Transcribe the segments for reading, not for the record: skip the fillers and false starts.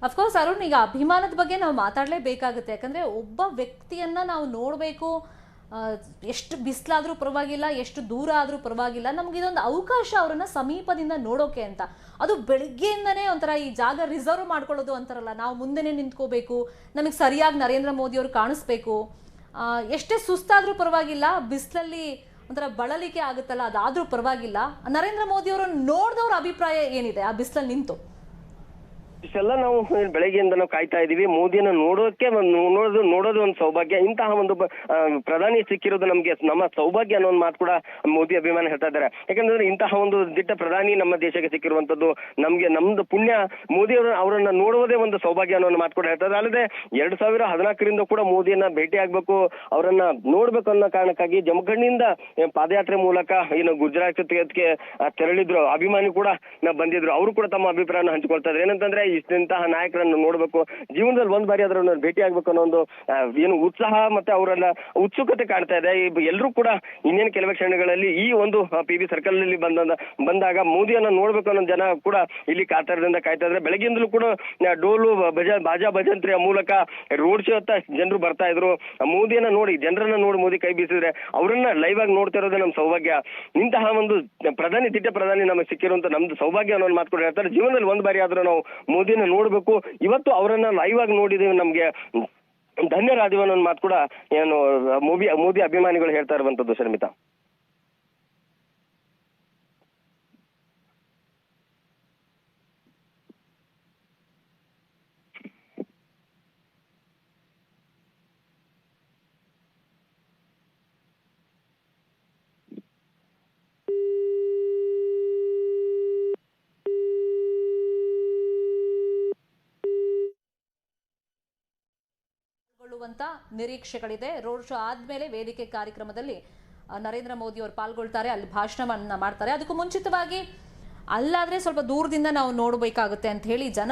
Of course Arun, ಈಗ ಅಭಿಮಾನದ ಬಗ್ಗೆ ನಾವು ಮಾತಾಡಲೇಬೇಕಾಗುತ್ತೆ. ಯಾಕಂದರೆ ಒಬ್ಬ ವ್ಯಕ್ತಿಯನ್ನು ನಾವು ನೋಡಬೇಕು, ಎಷ್ಟು ಬಿಸಿಲಾದರೂ ಪರವಾಗಿಲ್ಲ, ಎಷ್ಟು ದೂರ ಆದರೂ ಪರವಾಗಿಲ್ಲ, ನಮಗಿದೊಂದು ಅವಕಾಶ ಅವರನ್ನು ಸಮೀಪದಿಂದ ನೋಡೋಕೆ ಅಂತ. ಅದು ಬೆಳಿಗ್ಗೆಯಿಂದನೇ ಒಂಥರ ಈ ಜಾಗ ರಿಸರ್ವ್ ಮಾಡ್ಕೊಳ್ಳೋದು ಅಂತಾರಲ್ಲ, ನಾವು ಮುಂದೆನೇ ನಿಂತ್ಕೋಬೇಕು, ನಮಗೆ ಸರಿಯಾಗಿ ನರೇಂದ್ರ ಮೋದಿಯವರು ಕಾಣಿಸ್ಬೇಕು, ಎಷ್ಟೇ ಸುಸ್ತಾದರೂ ಪರವಾಗಿಲ್ಲ, ಬಿಸಿಲಲ್ಲಿ ಒಂಥರ ಬಳಲಿಕೆ ಆಗುತ್ತಲ್ಲ ಅದಾದರೂ ಪರವಾಗಿಲ್ಲ, ನರೇಂದ್ರ ಮೋದಿಯವರು ನೋಡಿದವ್ರ ಅಭಿಪ್ರಾಯ ಏನಿದೆ ಆ ಬಿಸಿಲಲ್ಲಿ ನಿಂತು? ಇಷ್ಟೆಲ್ಲ ನಾವು ಬೆಳಗ್ಗೆಯಿಂದ ನಾವು ಕಾಯ್ತಾ ಇದೀವಿ. ಮೋದಿಯನ್ನು ನೋಡೋದು ಒಂದು ಸೌಭಾಗ್ಯ. ಇಂತಹ ಒಂದು ಪ್ರಧಾನಿ ಸಿಕ್ಕಿರೋದು ನಮ್ಗೆ ನಮ್ಮ ಸೌಭಾಗ್ಯ ಅನ್ನೋ ಒಂದು ಮಾತು ಕೂಡ ಮೋದಿ ಅಭಿಮಾನ ಹೇಳ್ತಾ ಇದ್ದಾರೆ. ಯಾಕಂದ್ರೆ ಇಂತಹ ಒಂದು ದಿಟ್ಟ ಪ್ರಧಾನಿ ನಮ್ಮ ದೇಶಕ್ಕೆ ಸಿಕ್ಕಿರುವಂತದ್ದು ನಮ್ದು ಪುಣ್ಯ. ಮೋದಿ ಅವರನ್ನ ನೋಡುವುದೇ ಒಂದು ಸೌಭಾಗ್ಯ ಅನ್ನೋ ಒಂದು ಮಾತು ಕೂಡ ಹೇಳ್ತಾ ಇದ್ದಾರೆ. ಅಲ್ಲದೆ 2014ರಿಂದ ಕೂಡ ಮೋದಿಯನ್ನ ಭೇಟಿ ಆಗ್ಬೇಕು, ಅವರನ್ನ ನೋಡ್ಬೇಕು ಅನ್ನೋ ಕಾರಣಕ್ಕಾಗಿ ಜಮಖಂಡಿಯಿಂದ ಪಾದಯಾತ್ರೆ ಮೂಲಕ ಏನು ಗುಜರಾತ್ಗೆ ತೆರಳಿದ್ರು. ಅಭಿಮಾನಿ ಕೂಡ ಬಂದಿದ್ರು. ಅವರು ಕೂಡ ತಮ್ಮ ಅಭಿಪ್ರಾಯನ ಹಂಚಿಕೊಳ್ತಾ ಇದ್ರು. ಏನಂತಂದ್ರೆ ಇಂತಹ ನಾಯಕರನ್ನು ನೋಡ್ಬೇಕು, ಜೀವನದಲ್ಲಿ ಒಂದ್ ಬಾರಿ ಅದರ ಭೇಟಿ ಆಗ್ಬೇಕು ಅನ್ನೋ ಒಂದು ಏನು ಉತ್ಸಾಹ ಮತ್ತೆ ಅವರೆಲ್ಲ ಉತ್ಸುಕತೆ ಕಾಣ್ತಾ ಇದೆ. ಎಲ್ಲರೂ ಕೂಡ ಇನ್ನೇನು ಕೆಲವೇ ಕ್ಷಣಗಳಲ್ಲಿ ಈ ಒಂದು PB ಸರ್ಕಲ್ ನಲ್ಲಿ ಬಂದಾಗ ಮೋದಿಯನ್ನ ನೋಡ್ಬೇಕು ಅನ್ನೋ ಜನ ಕೂಡ ಇಲ್ಲಿ ಕಾತರದಿಂದ ಕಾಯ್ತಾ ಇದ್ರೆ. ಬೆಳಗ್ಗಿಂದಲೂ ಕೂಡ ಡೋಲು ಬಾಜಾ ಭಜಂತ್ರಿಯ ಮೂಲಕ ರೋಡ್ ಶೋ ಅಂತ ಜನರು ಬರ್ತಾ ಇದ್ರು. ಮೋದಿಯನ್ನ ನೋಡಿ, ಜನರನ್ನ ನೋಡಿ ಮೋದಿ ಕೈ ಬೀಸಿದ್ರೆ ಅವರನ್ನ ಲೈವ್ ಆಗಿ ನೋಡ್ತಾ ಇರೋದೇ ನಮ್ ಸೌಭಾಗ್ಯ. ಇಂತಹ ಒಂದು ದಿಟ್ಟ ಪ್ರಧಾನಿ ನಮಗೆ ಸಿಕ್ಕಿರುವಂತ ನಮ್ದು ಸೌಭಾಗ್ಯ ಅನ್ನೋ ಮಾತು ಕೂಡ ಹೇಳ್ತಾರೆ. ಜೀವನದಲ್ಲಿ ಒಂದ್ ಬಾರಿ ಆದ್ರೂ ನಾವು ಮೋದಿನ ನೋಡ್ಬೇಕು, ಇವತ್ತು ಅವರನ್ನ ಲೈವ್ ಆಗಿ ನೋಡಿದೀವಿ, ನಮ್ಗೆ ಧನ್ಯರಾದಿವ ಅನ್ನೋ ಮಾತು ಕೂಡ ಏನು ಮೋದಿ ಅಭಿಮಾನಿಗಳು ಹೇಳ್ತಾ ಇರುವಂತದ್ದು. ಶರ್ಮಿತಾ, ನಿರೀಕ್ಷೆಗಳಿದೆ. ರೋಡ್ ಶೋ ಆದ್ಮೇಲೆ ವೇದಿಕೆ ಕಾರ್ಯಕ್ರಮದಲ್ಲಿ ನರೇಂದ್ರ ಮೋದಿ ಅವರು ಪಾಲ್ಗೊಳ್ತಾರೆ, ಅಲ್ಲಿ ಭಾಷಣವನ್ನ ಮಾಡ್ತಾರೆ. ಅದಕ್ಕೂ ಮುಂಚಿತವಾಗಿ ಅಲ್ಲಾದ್ರೆ ಸ್ವಲ್ಪ ದೂರದಿಂದ ನಾವು ನೋಡಬೇಕಾಗುತ್ತೆ ಅಂತ ಹೇಳಿ ಜನ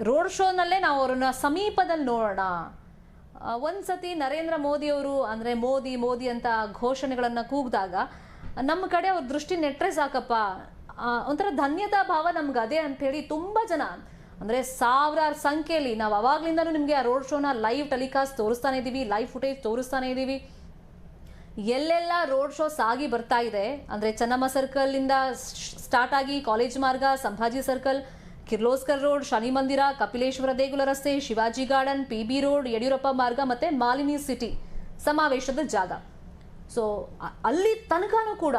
ರೋಡ್ ಶೋನಲ್ಲೇ ನಾವು ಅವ್ರನ್ನ ಸಮೀಪದಲ್ಲಿ ನೋಡೋಣ. ಒಂದ್ಸತಿ ನರೇಂದ್ರ ಮೋದಿಯವರು ಅಂದರೆ ಮೋದಿ ಅಂತ ಘೋಷಣೆಗಳನ್ನು ಕೂಗಿದಾಗ ನಮ್ಮ ಕಡೆ ಅವ್ರ ದೃಷ್ಟಿ ನೆಟ್ಟರೆ ಸಾಕಪ್ಪ, ಒಂಥರ ಧನ್ಯತಾ ಭಾವ ನಮ್ಗೆ ಅದೇ ಅಂಥೇಳಿ ತುಂಬ ಜನ, ಅಂದರೆ ಸಾವಿರಾರು ಸಂಖ್ಯೆಯಲ್ಲಿ ನಾವು ಅವಾಗ್ಲಿಂದನೂ ನಿಮಗೆ ಆ ರೋಡ್ ಶೋನ ಲೈವ್ ಟೆಲಿಕಾಸ್ಟ್ ತೋರಿಸ್ತಾನೆ ಇದ್ದೀವಿ, ಲೈವ್ ಫುಟೇಜ್ ತೋರಿಸ್ತಾನೆ ಇದ್ದೀವಿ. ಎಲ್ಲೆಲ್ಲ ರೋಡ್ ಶೋ ಸಾಗಿ ಬರ್ತಾ ಇದೆ ಅಂದರೆ ಚೆನ್ನಮ್ಮ ಸರ್ಕಲ್ನಿಂದ ಸ್ಟಾರ್ಟ್ ಆಗಿ ಕಾಲೇಜ್ ಮಾರ್ಗ, ಸಂಭಾಜಿ ಸರ್ಕಲ್, ಕಿರ್ಲೋಸ್ಕರ್ ರೋಡ್, ಶನಿ ಮಂದಿರ, ಕಪಿಲೇಶ್ವರ ದೇಗುಲ ರಸ್ತೆ, Shivaji garden, PB road, Yediyurappa ಮಾರ್ಗ ಮತ್ತು ಮಾಲಿನಿ ಸಿಟಿ ಸಮಾವೇಶದ ಜಾಗ. ಸೊ ಅಲ್ಲಿ ತನಕನೂ ಕೂಡ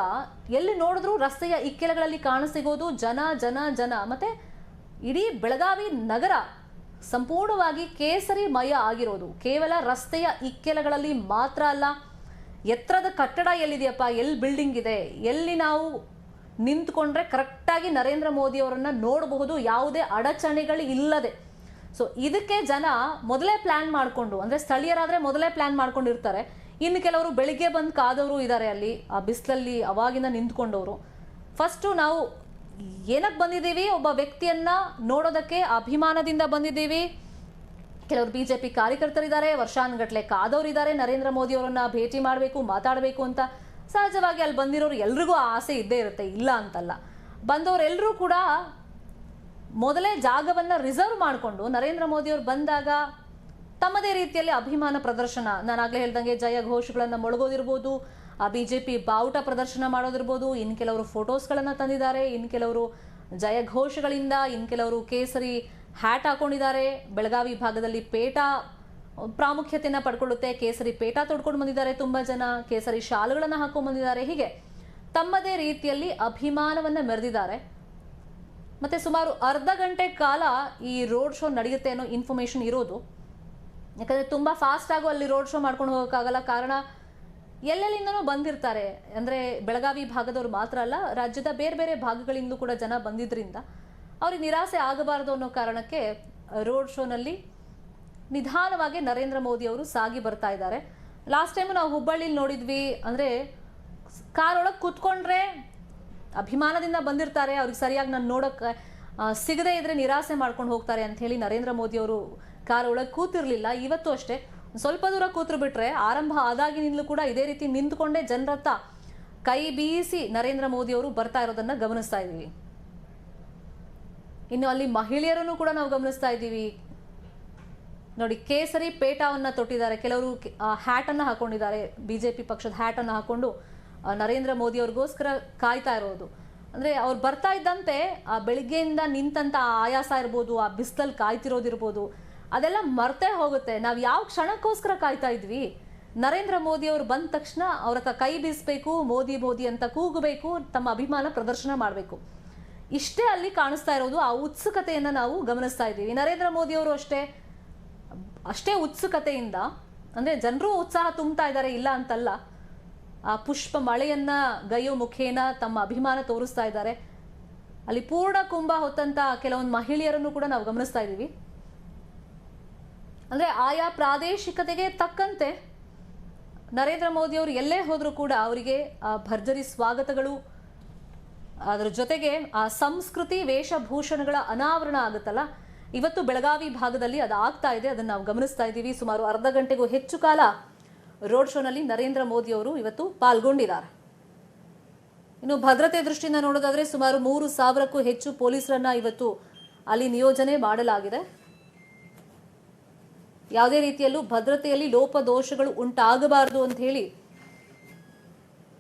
ಎಲ್ಲಿ ನೋಡಿದ್ರೂ ರಸ್ತೆಯ ಇಕ್ಕೆಲಗಳಲ್ಲಿ ಕಾಣಸಿಗೋದು ಜನ ಜನ ಜನ. ಮತ್ತು ಇಡೀ ಬೆಳಗಾವಿ ನಗರ ಸಂಪೂರ್ಣವಾಗಿ ಕೇಸರಿಮಯ ಆಗಿರೋದು ಕೇವಲ ರಸ್ತೆಯ ಇಕ್ಕೆಲಗಳಲ್ಲಿ ಮಾತ್ರ ಅಲ್ಲ, ಎತ್ತರದ ಕಟ್ಟಡ ಎಲ್ಲಿದೆಯಪ್ಪ, ಎಲ್ಲಿ ಬಿಲ್ಡಿಂಗ್ ಇದೆ, ಎಲ್ಲಿ ನಾವು ನಿಂತ್ಕೊಂಡ್ರೆ ಕರೆಕ್ಟಾಗಿ ನರೇಂದ್ರ ಮೋದಿ ಅವರನ್ನು ನೋಡಬಹುದು ಯಾವುದೇ ಅಡಚಣೆಗಳು ಇಲ್ಲದೆ. ಸೊ ಇದಕ್ಕೆ ಜನ ಮೊದಲೇ ಪ್ಲ್ಯಾನ್ ಮಾಡಿಕೊಂಡು, ಅಂದರೆ ಸ್ಥಳೀಯರಾದರೆ ಮೊದಲೇ ಪ್ಲ್ಯಾನ್ ಮಾಡ್ಕೊಂಡಿರ್ತಾರೆ. ಇನ್ನು ಕೆಲವರು ಬೆಳಿಗ್ಗೆ ಬಂದು ಕಾದವರು ಇದ್ದಾರೆ, ಅಲ್ಲಿ ಆ ಬಿಸಿಲಲ್ಲಿ ಅವಾಗಿಂದ ನಿಂತ್ಕೊಂಡವರು. ಫಸ್ಟು ನಾವು ಏನಕ್ಕೆ ಬಂದಿದ್ದೀವಿ, ಒಬ್ಬ ವ್ಯಕ್ತಿಯನ್ನ ನೋಡೋದಕ್ಕೆ ಅಭಿಮಾನದಿಂದ ಬಂದಿದ್ದೀವಿ. ಕೆಲವರು BJP ಕಾರ್ಯಕರ್ತರಿದ್ದಾರೆ, ವರ್ಷಾನುಗಟ್ಲೆ ಕಾದವರಿದ್ದಾರೆ ನರೇಂದ್ರ ಮೋದಿ ಅವರನ್ನ ಭೇಟಿ ಮಾಡಬೇಕು, ಮಾತಾಡಬೇಕು ಅಂತ. ಸಹಜವಾಗಿ ಅಲ್ಲಿ ಬಂದಿರೋರು ಎಲ್ರಿಗೂ ಆಸೆ ಇದ್ದೇ ಇರುತ್ತೆ, ಇಲ್ಲ ಅಂತಲ್ಲ. ಬಂದವರೆಲ್ಲರೂ ಕೂಡ ಮೊದಲೇ ಜಾಗವನ್ನು ರಿಸರ್ವ್ ಮಾಡಿಕೊಂಡು ನರೇಂದ್ರ ಮೋದಿ ಅವರು ಬಂದಾಗ ತಮ್ಮದೇ ರೀತಿಯಲ್ಲಿ ಅಭಿಮಾನ ಪ್ರದರ್ಶನ, ನಾನಾಗಲೇ ಹೇಳ್ದಂಗೆ ಜಯ ಘೋಷಗಳನ್ನು ಮೊಳಗೋದಿರ್ಬೋದು, BJP ಬಾವುಟ ಪ್ರದರ್ಶನ ಮಾಡೋದಿರ್ಬೋದು, ಇನ್ನು ಕೆಲವರು ಫೋಟೋಸ್ಗಳನ್ನು ತಂದಿದ್ದಾರೆ, ಇನ್ನು ಕೆಲವರು ಜಯ ಘೋಷಗಳಿಂದ, ಇನ್ನು ಕೆಲವರು ಕೇಸರಿ ಹ್ಯಾಟ್ ಹಾಕೊಂಡಿದ್ದಾರೆ. ಬೆಳಗಾವಿ ಭಾಗದಲ್ಲಿ ಪೇಟ ಪ್ರಾಮುಖ್ಯತೆಯನ್ನು ಪಡ್ಕೊಳ್ಳುತ್ತೆ, ಕೇಸರಿ ಪೇಟ ತೊಡ್ಕೊಂಡು ಬಂದಿದ್ದಾರೆ ತುಂಬ ಜನ, ಕೇಸರಿ ಶಾಲುಗಳನ್ನು ಹಾಕೊಂಡು ಬಂದಿದ್ದಾರೆ. ಹೀಗೆ ತಮ್ಮದೇ ರೀತಿಯಲ್ಲಿ ಅಭಿಮಾನವನ್ನು ಮೆರೆದಿದ್ದಾರೆ. ಮತ್ತು ಸುಮಾರು ಅರ್ಧ ಗಂಟೆ ಕಾಲ ಈ ರೋಡ್ ಶೋ ನಡೆಯುತ್ತೆ ಅನ್ನೋ ಇನ್ಫಾರ್ಮೇಷನ್ ಇರೋದು. ಯಾಕಂದರೆ ತುಂಬ ಫಾಸ್ಟಾಗೂ ಅಲ್ಲಿ ರೋಡ್ ಶೋ ಮಾಡ್ಕೊಂಡು ಹೋಗೋಕ್ಕಾಗಲ್ಲ, ಕಾರಣ ಎಲ್ಲೆಲ್ಲಿಂದನೂ ಬಂದಿರ್ತಾರೆ. ಅಂದರೆ ಬೆಳಗಾವಿ ಭಾಗದವ್ರು ಮಾತ್ರ ಅಲ್ಲ, ರಾಜ್ಯದ ಬೇರೆ ಬೇರೆ ಭಾಗಗಳಿಂದಲೂ ಕೂಡ ಜನ ಬಂದಿದ್ದರಿಂದ ಅವ್ರಿಗೆ ನಿರಾಸೆ ಆಗಬಾರ್ದು ಅನ್ನೋ ಕಾರಣಕ್ಕೆ ರೋಡ್ ಶೋನಲ್ಲಿ ನಿಧಾನವಾಗಿ ನರೇಂದ್ರ ಮೋದಿ ಅವರು ಸಾಗಿ ಬರ್ತಾ ಇದ್ದಾರೆ. ಲಾಸ್ಟ್ ಟೈಮು ನಾವು ಹುಬ್ಬಳ್ಳಿಲಿ ನೋಡಿದ್ವಿ, ಅಂದರೆ ಕಾರೊಳಗೆ ಕೂತ್ಕೊಂಡ್ರೆ ಅಭಿಮಾನದಿಂದ ಬಂದಿರ್ತಾರೆ, ಅವ್ರಿಗೆ ಸರಿಯಾಗಿ ನಾನು ನೋಡೋಕ್ಕೆ ಸಿಗದೇ ಇದ್ರೆ ನಿರಾಸೆ ಮಾಡ್ಕೊಂಡು ಹೋಗ್ತಾರೆ ಅಂಥೇಳಿ ನರೇಂದ್ರ ಮೋದಿ ಅವರು ಕಾರ್ ಒಳಗೆ ಕೂತಿರ್ಲಿಲ್ಲ. ಇವತ್ತು ಅಷ್ಟೇ ಸ್ವಲ್ಪ ದೂರ ಕೂತ್ರು ಬಿಟ್ರೆ ಆರಂಭ ಆದಾಗಿನಿಂದಲೂ ಕೂಡ ಇದೇ ರೀತಿ ನಿಂತ್ಕೊಂಡೇ ಜನರತ್ತ ಕೈ ಬೀಸಿ ನರೇಂದ್ರ ಮೋದಿ ಅವರು ಬರ್ತಾ ಇರೋದನ್ನ ಗಮನಿಸ್ತಾ ಇದ್ದೀವಿ. ಇನ್ನು ಅಲ್ಲಿ ಮಹಿಳೆಯರನ್ನು ಕೂಡ ನಾವು ಗಮನಿಸ್ತಾ ಇದ್ದೀವಿ. ನೋಡಿ, ಕೇಸರಿ ಪೇಟವನ್ನ ತೊಟ್ಟಿದ್ದಾರೆ, ಕೆಲವರು ಹ್ಯಾಟನ್ನು ಹಾಕೊಂಡಿದ್ದಾರೆ, ಬಿಜೆಪಿ ಪಕ್ಷದ ಹ್ಯಾಟನ್ನು ಹಾಕೊಂಡು ನರೇಂದ್ರ ಮೋದಿ ಅವ್ರಿಗೋಸ್ಕರ ಕಾಯ್ತಾ ಇರೋದು. ಅಂದರೆ ಅವ್ರು ಬರ್ತಾ ಇದ್ದಂತೆ ಆ ಬೆಳಿಗ್ಗೆಯಿಂದ ನಿಂತಂಥ ಆಯಾಸ ಇರ್ಬೋದು, ಆ ಬಿಸಿಲಲ್ಲಿ ಕಾಯ್ತಿರೋದಿರ್ಬೋದು, ಅದೆಲ್ಲ ಮರ್ತೇ ಹೋಗುತ್ತೆ. ನಾವು ಯಾವ ಕ್ಷಣಕ್ಕೋಸ್ಕರ ಕಾಯ್ತಾ ಇದ್ವಿ? ನರೇಂದ್ರ ಮೋದಿ ಅವರು ಬಂದ ತಕ್ಷಣ ಅವ್ರ ಹತ್ರ ಕೈ ಬೀಸಬೇಕು, ಮೋದಿ ಮೋದಿ ಅಂತ ಕೂಗಬೇಕು, ತಮ್ಮ ಅಭಿಮಾನ ಪ್ರದರ್ಶನ ಮಾಡಬೇಕು. ಇಷ್ಟೇ ಅಲ್ಲಿ ಕಾಣಿಸ್ತಾ ಇರೋದು. ಆ ಉತ್ಸುಕತೆಯನ್ನು ನಾವು ಗಮನಿಸ್ತಾ ಇದ್ದೀವಿ. ನರೇಂದ್ರ ಮೋದಿ ಅವರು ಅಷ್ಟೇ ಉತ್ಸುಕತೆಯಿಂದ, ಅಂದರೆ ಜನರು ಉತ್ಸಾಹ ತುಂಬ್ತಾ ಇದ್ದಾರೆ, ಇಲ್ಲ ಅಂತಲ್ಲ. ಆ ಪುಷ್ಪ ಮಳೆಯನ್ನ ಗೈಯೋ ಮುಖೇನ ತಮ್ಮ ಅಭಿಮಾನ ತೋರಿಸ್ತಾ ಇದ್ದಾರೆ. ಅಲ್ಲಿ ಪೂರ್ಣ ಕುಂಭ ಹೊತ್ತಂತ ಕೆಲವೊಂದು ಮಹಿಳೆಯರನ್ನು ಕೂಡ ನಾವು ಗಮನಿಸ್ತಾ ಇದ್ದೀವಿ. ಅಂದ್ರೆ ಆಯಾ ಪ್ರಾದೇಶಿಕತೆಗೆ ತಕ್ಕಂತೆ ನರೇಂದ್ರ ಮೋದಿ ಅವರು ಎಲ್ಲೇ ಹೋದ್ರೂ ಕೂಡ ಅವರಿಗೆ ಭರ್ಜರಿ ಸ್ವಾಗತಗಳು, ಅದರ ಜೊತೆಗೆ ಆ ಸಂಸ್ಕೃತಿ ವೇಷಭೂಷಣಗಳ ಅನಾವರಣ ಆಗುತ್ತಲ್ಲ, ಇವತ್ತು ಬೆಳಗಾವಿ ಭಾಗದಲ್ಲಿ ಅದು ಆಗ್ತಾ ಇದೆ. ಅದನ್ನು ನಾವು ಗಮನಿಸ್ತಾ ಇದ್ದೀವಿ. ಸುಮಾರು ಅರ್ಧ ಗಂಟೆಗೂ ಹೆಚ್ಚು ಕಾಲ ರೋಡ್ ಶೋನಲ್ಲಿ ನರೇಂದ್ರ ಮೋದಿ ಅವರು ಇವತ್ತು ಪಾಲ್ಗೊಂಡಿದ್ದಾರೆ. ಇನ್ನು ಭದ್ರತೆ ದೃಷ್ಟಿಯಿಂದ ನೋಡೋದಾದ್ರೆ ಸುಮಾರು 3,000ಕ್ಕೂ ಹೆಚ್ಚು ಪೊಲೀಸರನ್ನ ಇವತ್ತು ಅಲ್ಲಿ ನಿಯೋಜನೆ ಮಾಡಲಾಗಿದೆ. ಯಾವುದೇ ರೀತಿಯಲ್ಲೂ ಭದ್ರತೆಯಲ್ಲಿ ಲೋಪದೋಷಗಳು ಉಂಟಾಗಬಾರದು ಅಂತ ಹೇಳಿ,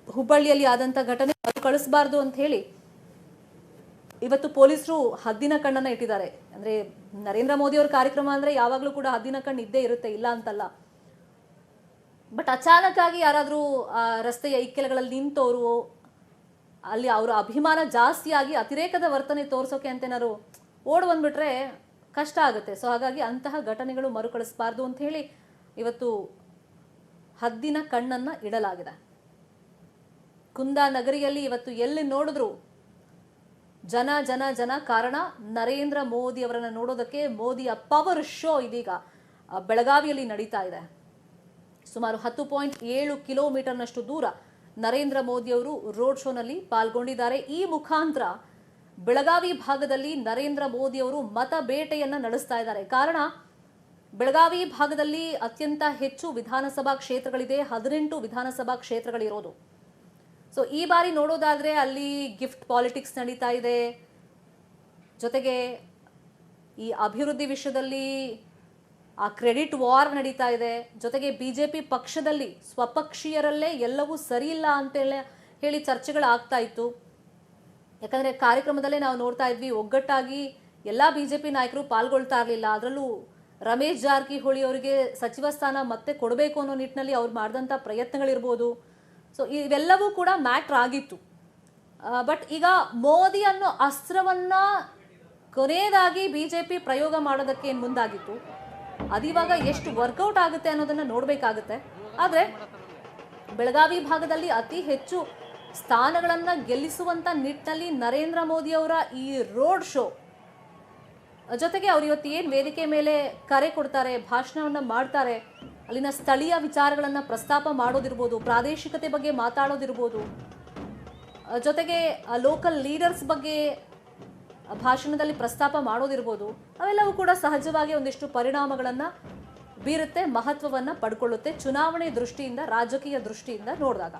ಹುಬ್ಬಳ್ಳಿಯಲ್ಲಿ ಆದಂತ ಘಟನೆ ಕಳಿಸಬಾರದು ಅಂತ ಹೇಳಿ ಇವತ್ತು ಪೊಲೀಸರು ಹದ್ದಿನ ಕಣ್ಣನ್ನ ಇಟ್ಟಿದ್ದಾರೆ. ಅಂದ್ರೆ ನರೇಂದ್ರ ಮೋದಿ ಅವರ ಕಾರ್ಯಕ್ರಮ ಅಂದ್ರೆ ಯಾವಾಗಲೂ ಕೂಡ ಹದ್ದಿನ ಕಣ್ಣು ಇದ್ದೇ ಇರುತ್ತೆ, ಇಲ್ಲ ಅಂತಲ್ಲ. ಬಟ್ ಅಚಾನಕ್ ಆಗಿ ಯಾರಾದರೂ ರಸ್ತೆಯ ಇಕ್ಕೆಲಗಳಲ್ಲಿ ನಿಂತವರು, ಅಲ್ಲಿ ಅವರ ಅಭಿಮಾನ ಜಾಸ್ತಿಯಾಗಿ ಅತಿರೇಕದ ವರ್ತನೆ ತೋರಿಸೋಕೆ ಅಂತೇನಾದ್ರು ಓಡ್ ಬಂದ್ಬಿಟ್ರೆ ಕಷ್ಟ ಆಗುತ್ತೆ. ಸೊ ಹಾಗಾಗಿ ಅಂತಹ ಘಟನೆಗಳು ಮರುಕಳಿಸಬಾರ್ದು ಅಂತ ಹೇಳಿ ಇವತ್ತು ಹದ್ದಿನ ಕಣ್ಣನ್ನ ಇಡಲಾಗಿದೆ. ಕುಂದಾನಗರಿಯಲ್ಲಿ ಇವತ್ತು ಎಲ್ಲಿ ನೋಡಿದ್ರು ಜನ ಜನ ಜನ. ಕಾರಣ ನರೇಂದ್ರ ಮೋದಿ ಅವರನ್ನು ನೋಡೋದಕ್ಕೆ ಮೋದಿಯ ಪವರ್ ಶೋ ಇದೀಗ ಬೆಳಗಾವಿಯಲ್ಲಿ ನಡೀತಾ ಇದೆ. ಸುಮಾರು 10.7 ಕಿಲೋಮೀಟರ್ನಷ್ಟು ದೂರ ನರೇಂದ್ರ ಮೋದಿ ಅವರು ರೋಡ್ ಶೋನಲ್ಲಿ ಪಾಲ್ಗೊಂಡಿದ್ದಾರೆ. ಈ ಮುಖಾಂತರ ಬೆಳಗಾವಿ ಭಾಗದಲ್ಲಿ ನರೇಂದ್ರ ಮೋದಿ ಅವರು ಮತ ಬೇಟೆಯನ್ನ ನಡೆಸ್ತಾ ಇದ್ದಾರೆ. ಕಾರಣ ಬೆಳಗಾವಿ ಭಾಗದಲ್ಲಿ ಅತ್ಯಂತ ಹೆಚ್ಚು ವಿಧಾನಸಭಾ ಕ್ಷೇತ್ರಗಳಿದೆ, 18 ವಿಧಾನಸಭಾ ಕ್ಷೇತ್ರಗಳಿರೋದು. ಸೊ ಈ ಬಾರಿ ನೋಡೋದಾದ್ರೆ ಅಲ್ಲಿ ಗಿಫ್ಟ್ ಪಾಲಿಟಿಕ್ಸ್ ನಡೀತಾ ಇದೆ, ಜೊತೆಗೆ ಈ ಅಭಿವೃದ್ಧಿ ವಿಷಯದಲ್ಲಿ ಆ ಕ್ರೆಡಿಟ್ ವಾರ್ ನಡೀತಾ ಇದೆ, ಜೊತೆಗೆ ಬಿಜೆಪಿ ಪಕ್ಷದಲ್ಲಿ ಸ್ವಪಕ್ಷೀಯರಲ್ಲೇ ಎಲ್ಲವೂ ಸರಿ ಇಲ್ಲ ಅಂತ ಹೇಳಿ ಚರ್ಚೆಗಳಾಗ್ತಾ ಇತ್ತು. ಯಾಕಂದ್ರೆ ಕಾರ್ಯಕ್ರಮದಲ್ಲೇ ನಾವು ನೋಡ್ತಾ ಇದ್ವಿ, ಒಗ್ಗಟ್ಟಾಗಿ ಎಲ್ಲಾ ಬಿಜೆಪಿ ನಾಯಕರು ಪಾಲ್ಗೊಳ್ತಾ ಇರಲಿಲ್ಲ. ಅದರಲ್ಲೂ ರಮೇಶ್ ಜಾರಕಿಹೊಳಿ ಅವರಿಗೆ ಸಚಿವ ಸ್ಥಾನ ಮತ್ತೆ ಕೊಡಬೇಕು ಅನ್ನೋ ನಿಟ್ಟಿನಲ್ಲಿ ಅವ್ರು ಮಾಡಿದಂಥ ಪ್ರಯತ್ನಗಳಿರ್ಬೋದು. ಸೊ ಇವೆಲ್ಲವೂ ಕೂಡ ಮ್ಯಾಟ್ರ್ ಆಗಿತ್ತು. ಬಟ್ ಈಗ ಮೋದಿ ಅನ್ನೋ ಅಸ್ತ್ರವನ್ನ ಕೊನೆಯದಾಗಿ ಬಿಜೆಪಿ ಪ್ರಯೋಗ ಮಾಡೋದಕ್ಕೆ ಮುಂದಾಗಿತ್ತು. ಅದಿವಾಗ ಎಷ್ಟು ವರ್ಕೌಟ್ ಆಗುತ್ತೆ ಅನ್ನೋದನ್ನ ನೋಡ್ಬೇಕಾಗುತ್ತೆ. ಆದ್ರೆ ಬೆಳಗಾವಿ ಭಾಗದಲ್ಲಿ ಅತಿ ಹೆಚ್ಚು ಸ್ಥಾನಗಳನ್ನ ಗೆಲ್ಲಿಸುವಂತ ನಿಟ್ಟಿನಲ್ಲಿ ನರೇಂದ್ರ ಮೋದಿ ಅವರ ಈ ರೋಡ್ ಶೋ ಜೊತೆಗೆ ಅವ್ರು ಇವತ್ತು ಏನು ವೇದಿಕೆ ಮೇಲೆ ಕರೆ ಕೊಡ್ತಾರೆ, ಭಾಷಣವನ್ನ ಮಾಡ್ತಾರೆ, ಅಲ್ಲಿನ ಸ್ಥಳೀಯ ವಿಚಾರಗಳನ್ನ ಪ್ರಸ್ತಾಪ ಮಾಡೋದಿರ್ಬೋದು, ಪ್ರಾದೇಶಿಕತೆ ಬಗ್ಗೆ ಮಾತಾಡೋದಿರ್ಬೋದು, ಜೊತೆಗೆ ಲೋಕಲ್ ಲೀಡರ್ಸ್ ಬಗ್ಗೆ ಭಾಷಣದಲ್ಲಿ ಪ್ರಸ್ತಾಪ ಮಾಡೋದಿರ್ಬೋದು, ಅವೆಲ್ಲವೂ ಕೂಡ ಸಹಜವಾಗಿ ಒಂದಿಷ್ಟು ಪರಿಣಾಮಗಳನ್ನ ಬೀರುತ್ತೆ, ಮಹತ್ವವನ್ನ ಪಡ್ಕೊಳ್ಳುತ್ತೆ ಚುನಾವಣೆ ದೃಷ್ಟಿಯಿಂದ, ರಾಜಕೀಯ ದೃಷ್ಟಿಯಿಂದ ನೋಡಿದಾಗ.